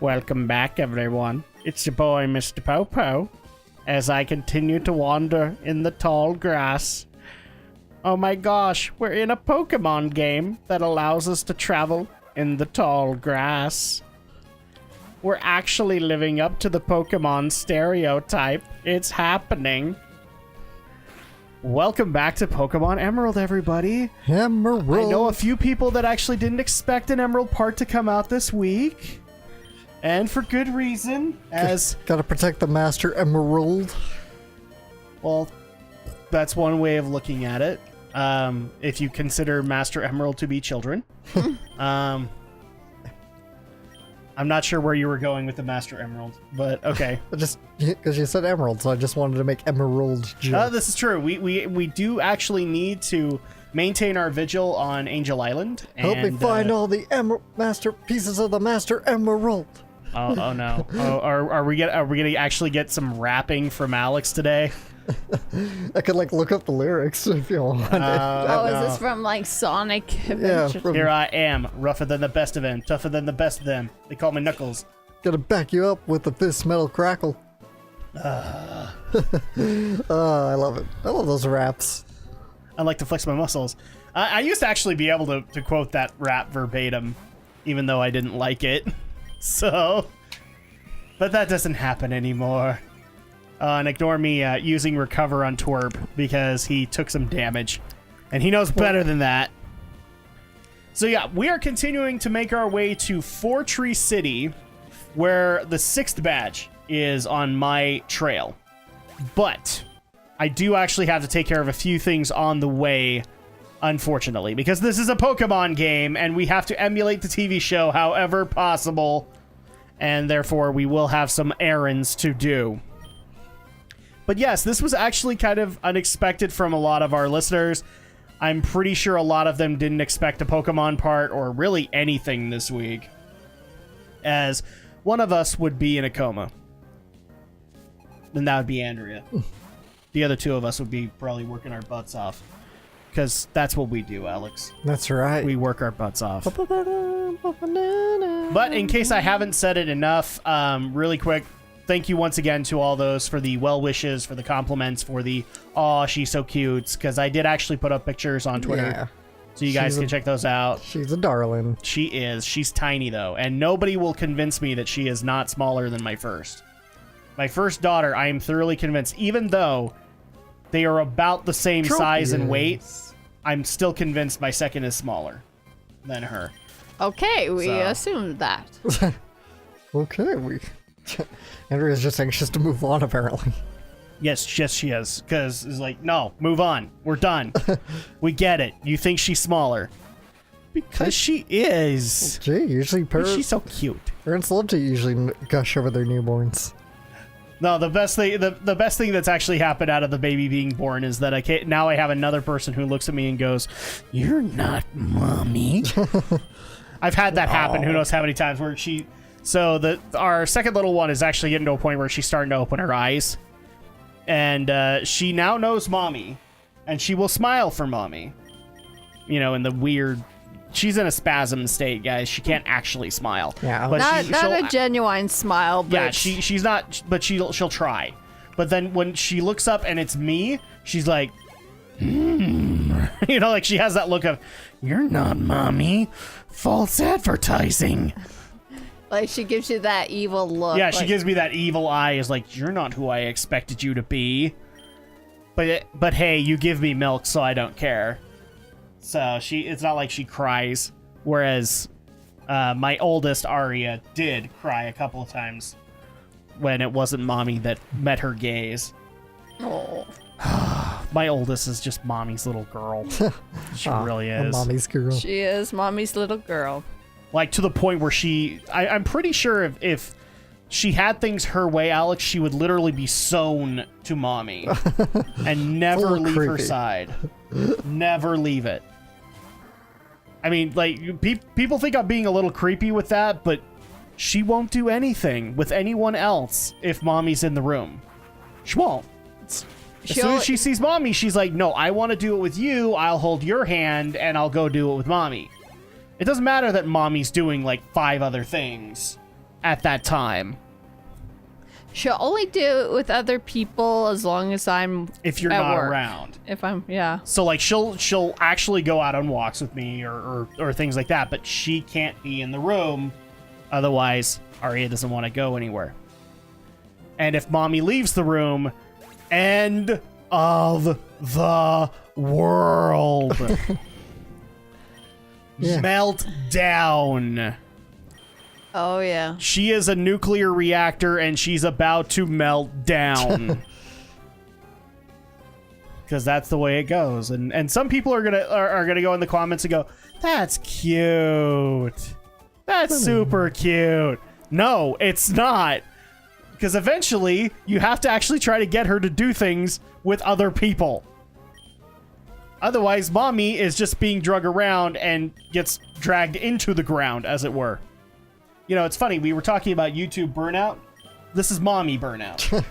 Welcome back, everyone. It's your boy, Mr. Popo, as I continue to wander in the tall grass. Oh my gosh, we're in a Pokemon game that allows us to travel in the tall grass. We're actually living up to the Pokemon stereotype. It's happening. Welcome back to Pokemon Emerald, everybody. Emerald. I know a few people that actually didn't expect an Emerald part to come out this week. And for good reason, as... Gotta protect the Master Emerald. Well, that's one way of looking at it. If you consider Master Emerald to be children. I'm not sure where you were going with the Master Emerald, but okay. Just because you said Emerald, so I just wanted to make Emerald joke. This is true. We do actually need to maintain our vigil on Angel Island. Help me find all the master pieces of the Master Emerald. Oh no! Are we gonna actually get some rapping from Alex today? I could look up the lyrics if you want. No. Is this from Sonic Adventure? Yeah, Here I am, rougher than the best of them, tougher than the best of them. They call me Knuckles. Gotta back you up with the fist metal crackle. I love it. I love those raps. I like to flex my muscles. I used to actually be able to quote that rap verbatim, even though I didn't like it. So, but that doesn't happen anymore. And ignore me using Recover on Twerp because he took some damage. And he knows better than that. So yeah, we are continuing to make our way to Fortree City, where the 6th badge is on my trail. But I do actually have to take care of a few things on the way, unfortunately, because this is a Pokemon game and we have to emulate the TV show however possible, and therefore we will have some errands to do. But yes, this was actually kind of unexpected from a lot of our listeners. I'm pretty sure a lot of them didn't expect a Pokemon part or really anything this week, as one of us would be in a coma. And that would be Andrea. The other two of us would be probably working our butts off. Because that's what we do, Alex. That's right. We work our butts off. But in case I haven't said it enough, really quick, thank you once again to all those for the well wishes, for the compliments, for the, "Aw, she's so cute," because I did actually put up pictures on Twitter. Yeah. So you guys can check those out. She's a darling. She is. She's tiny, though. And nobody will convince me that she is not smaller than my first. My first daughter, I am thoroughly convinced, even though they are about the same size and weight, I'm still convinced my second is smaller than her. Okay, we assumed that. Okay, Andrea's just anxious to move on, apparently. Yes, she is. Because it's like, no, move on. We're done. We get it. You think she's smaller. Because she is. Gee, usually She's so cute. parents love to usually gush over their newborns. No, the best thing that's actually happened out of the baby being born is that now I have another person who looks at me and goes, "You're not mommy." I've had that happen. Who knows how many times where she... So our second little one is actually getting to a point where she's starting to open her eyes. And she now knows mommy. And she will smile for mommy. You know, in the weird... She's in a spasm state, guys. She can't actually smile. Yeah. But Not a genuine smile, but... Yeah, she's not... But she'll try. But then when she looks up and it's me, she's like... You know, she has that look of, "You're not mommy. False advertising." she gives you that evil look. Yeah, she gives me that evil eye. Is like, "You're not who I expected you to be." But hey, you give me milk, so I don't care. So it's not like she cries. Whereas my oldest, Aria, did cry a couple of times when it wasn't mommy that met her gaze. Oh. My oldest is just mommy's little girl. She really is. Mommy's girl. She is mommy's little girl. To the point where I'm pretty sure if she had things her way, Alex, she would literally be sewn to mommy and never leave her side. Never leave it. I mean, people think I'm being a little creepy with that, but she won't do anything with anyone else if mommy's in the room. She won't. As soon as she sees mommy, she's like, "No, I want to do it with you. I'll hold your hand and I'll go do it with mommy." It doesn't matter that mommy's doing 5 other things. at that time. She'll only do it with other people as long as I'm If you're at not work. around. If I'm, yeah. So like she'll actually go out on walks with me or things like that, but she can't be in the room. Otherwise, Arya doesn't want to go anywhere. And if mommy leaves the room, end of the world. Yeah. Melt down. Oh, yeah. She is a nuclear reactor and she's about to melt down. Because that's the way it goes. And some people are gonna go in the comments and go, that's cute. That's super cute. No, it's not. Because eventually you have to actually try to get her to do things with other people. Otherwise, mommy is just being drug around and gets dragged into the ground, as it were. You know, it's funny. We were talking about YouTube burnout. This is mommy burnout.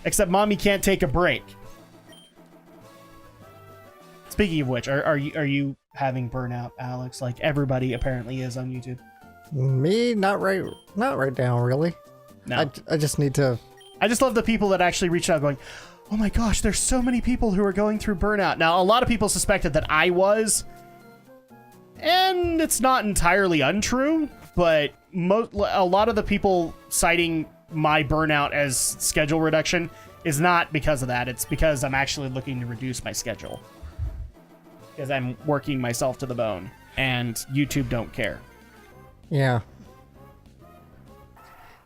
Except mommy can't take a break. Speaking of which, are you having burnout, Alex? Like everybody apparently is on YouTube. Me, not right now, really. No. I just need to. I just love the people that actually reach out going, oh my gosh, there's so many people who are going through burnout. Now, a lot of people suspected that I was, and it's not entirely untrue, but a lot of the people citing my burnout as schedule reduction is not because of that. It's because I'm actually looking to reduce my schedule. Because I'm working myself to the bone, and YouTube don't care. Yeah.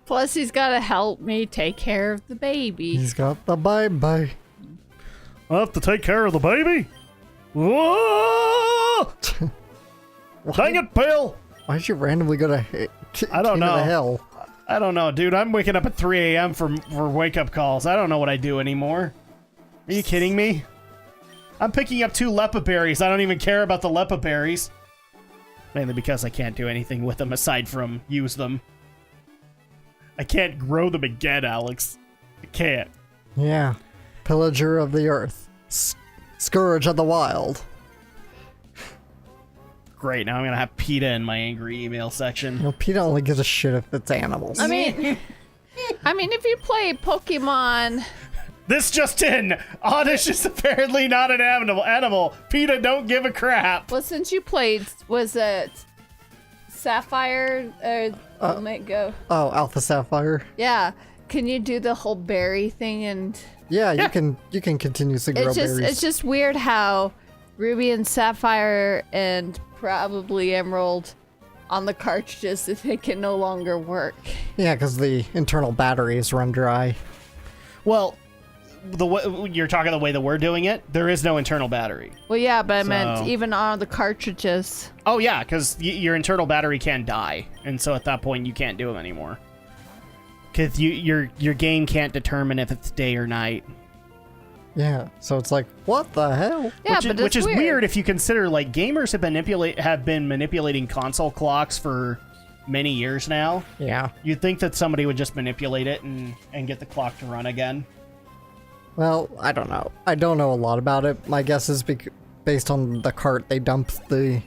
Plus, he's got to help me take care of the baby. He's got the bye-bye. I have to take care of the baby? Whoa! Dang it, Bill! Why'd you randomly go to I don't know. the hell? I don't know, dude. I'm waking up at 3 a.m. for wake-up calls. I don't know what I do anymore. Are you kidding me? I'm picking up 2 lepa berries. I don't even care about the lepa berries. Mainly because I can't do anything with them aside from use them. I can't grow them again, Alex. I can't. Yeah. Pillager of the earth. Scourge of the wild. Great, now I'm gonna have PETA in my angry email section. You know, PETA only gives a shit if it's animals. I mean, if you play Pokemon, This just in! Oddish is apparently not an animal. PETA don't give a crap. well, since you played, was it Sapphire? Let go. Oh, Alpha Sapphire. Yeah. Can you do the whole berry thing? And Yeah, you can continuously grow berries. it's just weird how Ruby and Sapphire and probably Emerald on the cartridges, they can no longer work. Yeah, because the internal batteries run dry. Well, you're talking the way that we're doing it, there is no internal battery. Well, yeah, but I meant even on the cartridges. Oh yeah, because your internal battery can die, and so at that point you can't do them anymore. Because your game can't determine if it's day or night. Yeah, so it's like, what the hell? Yeah, which is weird if you consider like gamers have been manipulating console clocks for many years now. Yeah. You'd think that somebody would just manipulate it and get the clock to run again. Well, I don't know. I don't know a lot about it. My guess is based on the cart they dumped the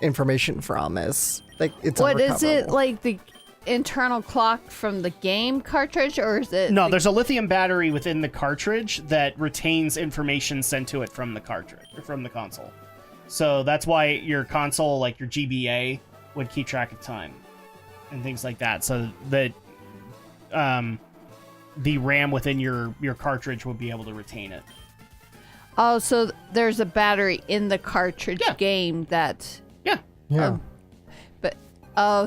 information from is like it's What is it, unrecoverable. like the internal clock from the game cartridge, or is it? No, there's a lithium battery within the cartridge that retains information sent to it from the cartridge or from the console. So that's why your console, like your GBA, would keep track of time and things like that. So that the RAM within your cartridge would be able to retain it. Oh, so there's a battery in the cartridge game that. Yeah. Yeah. But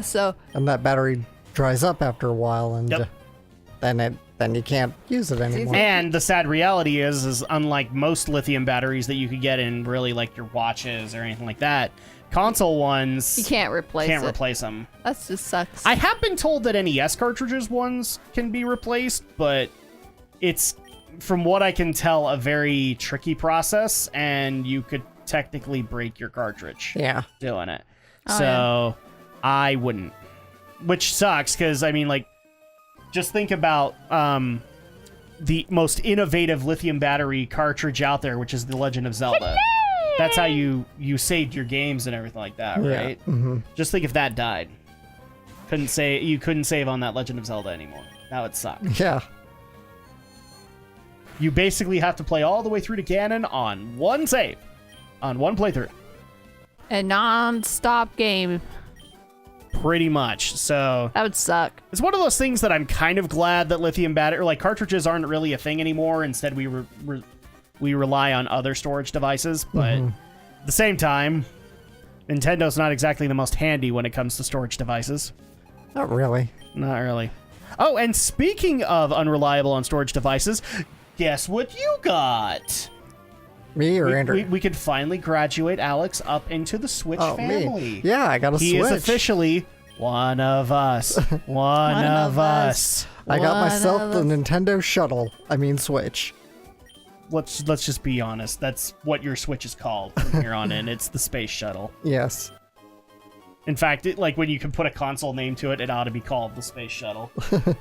so. And that battery dries up after a while, and then you can't use it anymore. And the sad reality is unlike most lithium batteries that you could get in really like your watches or anything like that, console ones You can't replace them. That just sucks. I have been told that NES cartridges ones can be replaced, but it's, from what I can tell, a very tricky process, and you could technically break your cartridge doing it. So I wouldn't. Which sucks, because, I mean, like, just think about the most innovative lithium battery cartridge out there, which is The Legend of Zelda. That's how you saved your games and everything like that, right? Mm-hmm. Just think if that died. couldn't save on that Legend of Zelda anymore. That would suck. Yeah. You basically have to play all the way through to Ganon on one save, on one playthrough. A non-stop game. Pretty much. So That would suck. it's one of those things that I'm kind of glad that lithium battery, or like cartridges, aren't really a thing anymore. Instead, we rely on other storage devices. But at the same time, Nintendo's not exactly the most handy when it comes to storage devices. Not really. Not really. Oh, and speaking of unreliable on storage devices, guess what you got? Me or Andrew? We could finally graduate Alex up into the Switch family. Me. Yeah, I got a He Switch. is officially one of us. One of us. I got One myself of the us. Nintendo Shuttle. I mean Switch. Let's just be honest. That's what your Switch is called from here on in. It's the Space Shuttle. Yes. In fact, like when you can put a console name to it, it ought to be called the Space Shuttle.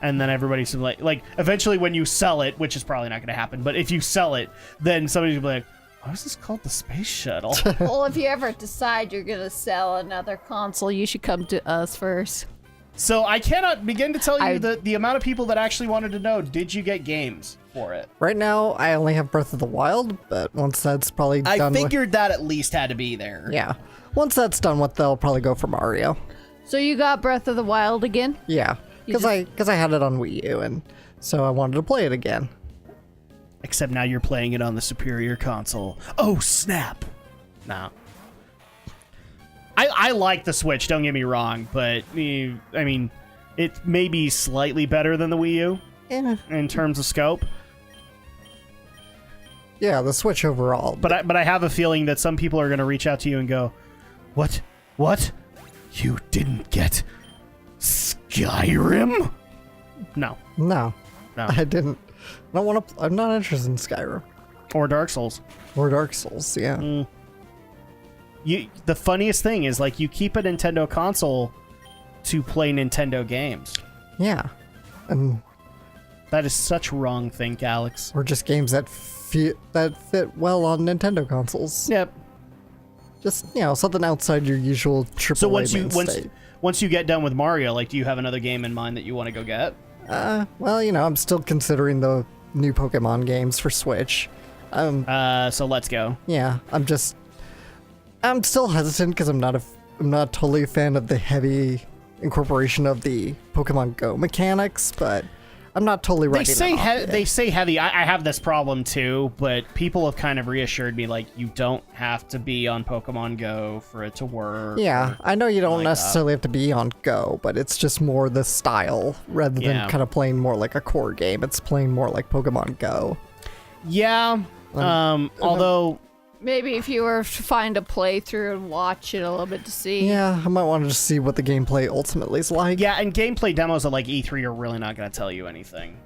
And then everybody's like, eventually when you sell it, which is probably not going to happen, but if you sell it, then somebody's gonna be like, why is this called the Space Shuttle? Well, if you ever decide you're gonna sell another console, you should come to us first. So I cannot begin to tell you the amount of people that actually wanted to know, did you get games for it? Right now, I only have Breath of the Wild, but once that's probably I done figured that at least had to be there. Yeah. Once that's done with, they'll probably go for Mario. So you got Breath of the Wild again? Yeah. Because I had it on Wii U, and so I wanted to play it again. Except now you're playing it on the superior console. Oh, snap. No. I like the Switch, don't get me wrong, but, I mean, it may be slightly better than the Wii U in terms of scope. Yeah, the Switch overall. But I have a feeling that some people are going to reach out to you and go, What? What? You didn't get Skyrim? No. No. No. I didn't. I don't want to. I'm not interested in Skyrim. Or Dark Souls. Or Dark Souls, yeah. The funniest thing is, like, you keep a Nintendo console to play Nintendo games. Yeah. And That is such wrong think, Alex. or just games that fit well on Nintendo consoles. Yep. Just, something outside your usual AAA So mainstay. once you get done with Mario, like, do you have another game in mind that you want to go get? Well, I'm still considering the new Pokemon games for Switch. So let's go. Yeah, I'm still hesitant because I'm not totally a fan of the heavy incorporation of the Pokemon Go mechanics, but I'm not totally ready. They say heavy. I have this problem too, but people have kind of reassured me, like, you don't have to be on Pokemon Go for it to work. Yeah, I know you don't like necessarily have to be on Go, but it's just more the style rather than kind of playing more like a core game. It's playing more like Pokemon Go. Yeah. Although Maybe if you were to find a playthrough and watch it a little bit to see. Yeah, I might want to just see what the gameplay ultimately is like. yeah, and gameplay demos at like E3 are really not going to tell you anything.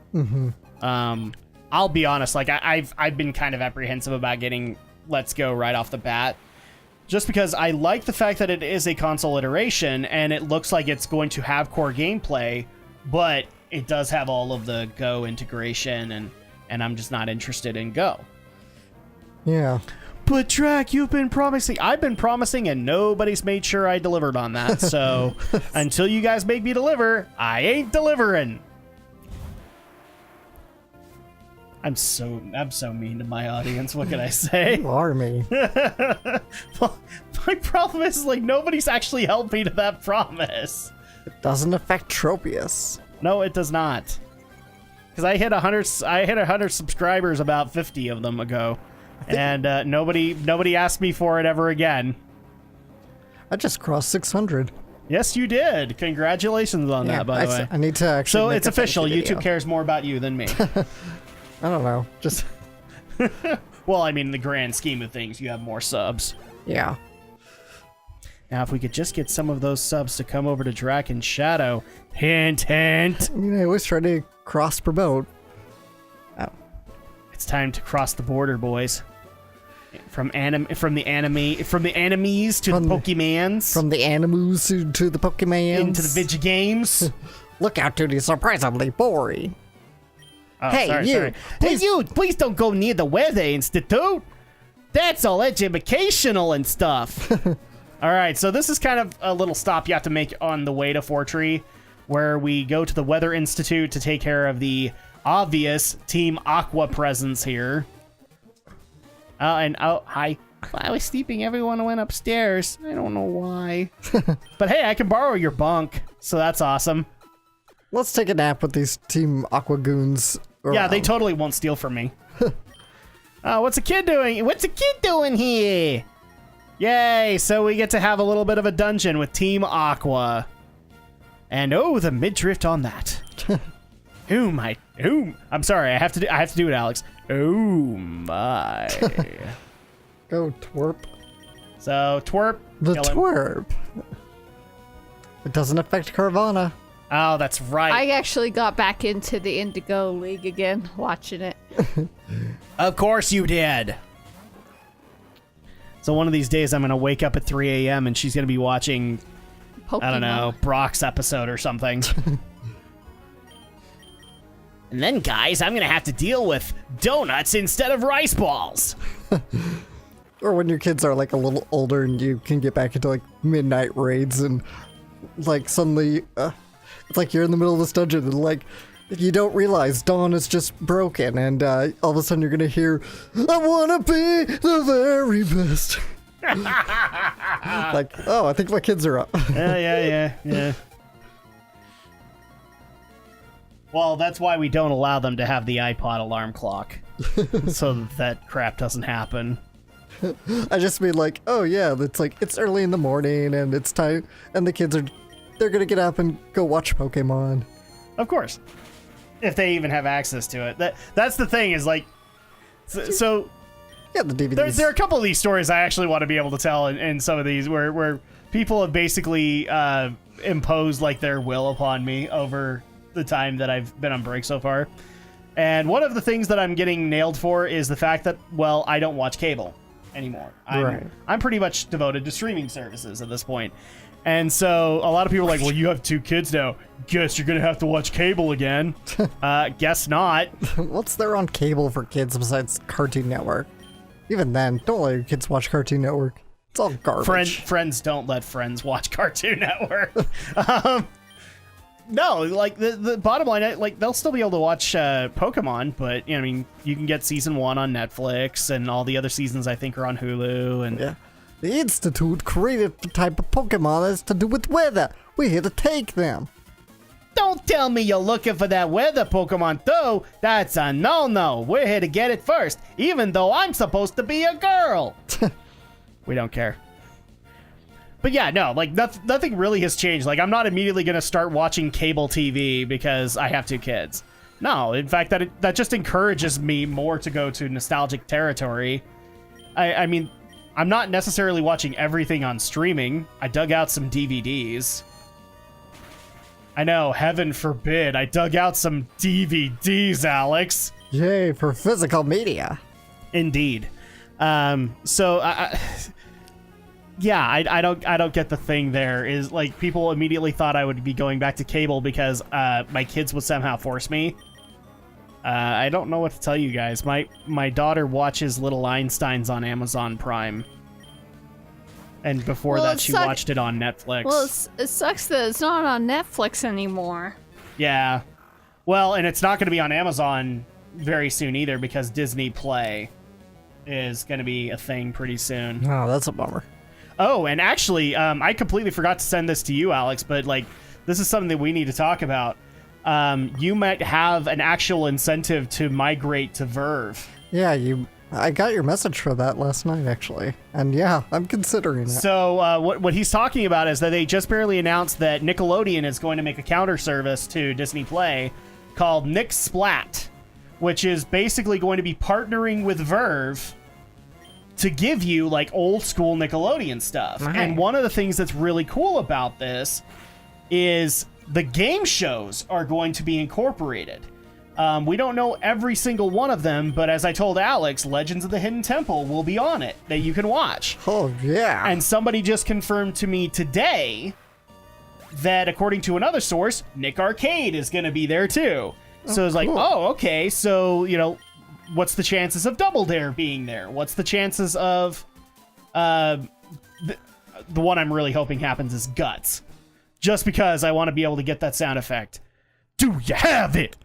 I'll be honest, like I've been kind of apprehensive about getting Let's Go right off the bat, just because I like the fact that it is a console iteration and it looks like it's going to have core gameplay, but it does have all of the Go integration, and I'm just not interested in Go. Yeah. But Drak, you've been promising. I've been promising, and nobody's made sure I delivered on that. So until you guys make me deliver, I ain't delivering. I'm so mean to my audience. What can I say? You are me. Well, my problem is, like, nobody's actually held me to that promise. It doesn't affect Tropius. No, it does not. Because I hit 100 subscribers about 50 of them ago. And nobody asked me for it ever again. I just crossed 600. Yes, you did. Congratulations on that, by the way. I need to actually. So make it's a thank you official. video. YouTube cares more about you than me. I don't know. Just Well, I mean, in the grand scheme of things, you have more subs. yeah. Now, if we could just get some of those subs to come over to Drak and Shadow. Hint, hint. I always try to cross promote. It's time to cross the border, boys. From the enemies to the Pokemans. From the animus to the Pokemon. Into the video games. Look out to the surprisingly boring. Oh, Hey, sorry, you. Sorry. Please don't go near the Weather Institute. That's all educational and stuff. All right, so this is kind of a little stop you have to make on the way to Fortree, where we go to the Weather Institute to take care of the obvious Team Aqua presence here. Hi. I was sleeping. Everyone went upstairs. I don't know why. But hey, I can borrow your bunk, so that's awesome. Let's take a nap with these Team Aqua goons. Yeah, they totally won't steal from me. What's a kid doing? What's a kid doing here? Yay, so we get to have a little bit of a dungeon with Team Aqua. And oh, the midriff on that. I'm sorry, I have to do it, Alex. Oh my. Go twerp. So, twerp. The kill him. twerp. It doesn't affect Carvana. Oh, that's right. I actually got back into the Indigo League again, watching it. Of course you did. So one of these days I'm going to wake up at 3 a.m. and she's going to be watching, Pokemon. I don't know, Brock's episode or something. And then, guys, I'm going to have to deal with donuts instead of rice balls. Or when your kids are like a little older and you can get back into like midnight raids and like suddenly it's like you're in the middle of this dungeon and like you don't realize dawn is just broken and all of a sudden you're gonna hear, I wanna be the very best. Like, oh, I think my kids are up. Yeah. Well, that's why we don't allow them to have the iPod alarm clock. So that crap doesn't happen. I just mean like, oh yeah, it's like it's early in the morning and it's time and the kids they're gonna get up and go watch Pokemon. Of course. If they even have access to it. That's the thing is like, so Yeah, the DVDs. there are a couple of these stories I actually want to be able to tell in some of these where people have basically imposed like their will upon me over the time that I've been on break so far. And one of the things that I'm getting nailed for is the fact that, well, I don't watch cable anymore. I'm pretty much devoted to streaming services at this point. And so a lot of people are like, well, you have 2 kids now. Guess you're going to have to watch cable again. Guess not. What's there on cable for kids besides Cartoon Network? Even then, don't let your kids watch Cartoon Network. It's all garbage. Friends don't let friends watch Cartoon Network. No, like the bottom line, like they'll still be able to watch Pokemon, but you know, I mean, you can get season 1 on Netflix, and all the other seasons I think are on Hulu. And Yeah. The Institute created the type of Pokemon that has to do with weather. We're here to take them. don't tell me you're looking for that weather Pokemon though. That's a no-no. We're here to get it first, even though I'm supposed to be a girl. We don't care. But yeah, no, like nothing really has changed. Like I'm not immediately going to start watching cable TV because I have 2 kids. No, in fact, that just encourages me more to go to nostalgic territory. I mean, I'm not necessarily watching everything on streaming. I dug out some DVDs. I know, heaven forbid, I dug out some DVDs, Alex. Yay, for physical media. Indeed. So yeah, I don't get the thing there. Is like people immediately thought I would be going back to cable because my kids would somehow force me. I don't know what to tell you guys. My daughter watches Little Einsteins on Amazon Prime. And before that, she watched it on Netflix. Well, it sucks that it's not on Netflix anymore. Yeah. Well, and it's not going to be on Amazon very soon either because Disney Play is going to be a thing pretty soon. Oh, that's a bummer. Oh, and actually, I completely forgot to send this to you, Alex, but like, this is something that we need to talk about. You might have an actual incentive to migrate to Verve. Yeah, I got your message for that last night, actually. And yeah, I'm considering it. So what he's talking about is that they just barely announced that Nickelodeon is going to make a counter service to Disney Play called Nick Splat, which is basically going to be partnering with Verve to give you like old school Nickelodeon stuff. Nice. And one of the things that's really cool about this is the game shows are going to be incorporated. We don't know every single one of them, but as I told Alex, Legends of the Hidden Temple will be on it that you can watch. Oh, yeah. And somebody just confirmed to me today that according to another source, Nick Arcade is going to be there too. So it's like, cool. oh, okay. So, you know, what's the chances of Double Dare being there? What's the chances of the one I'm really hoping happens is Guts. Just because I want to be able to get that sound effect. Do you have it?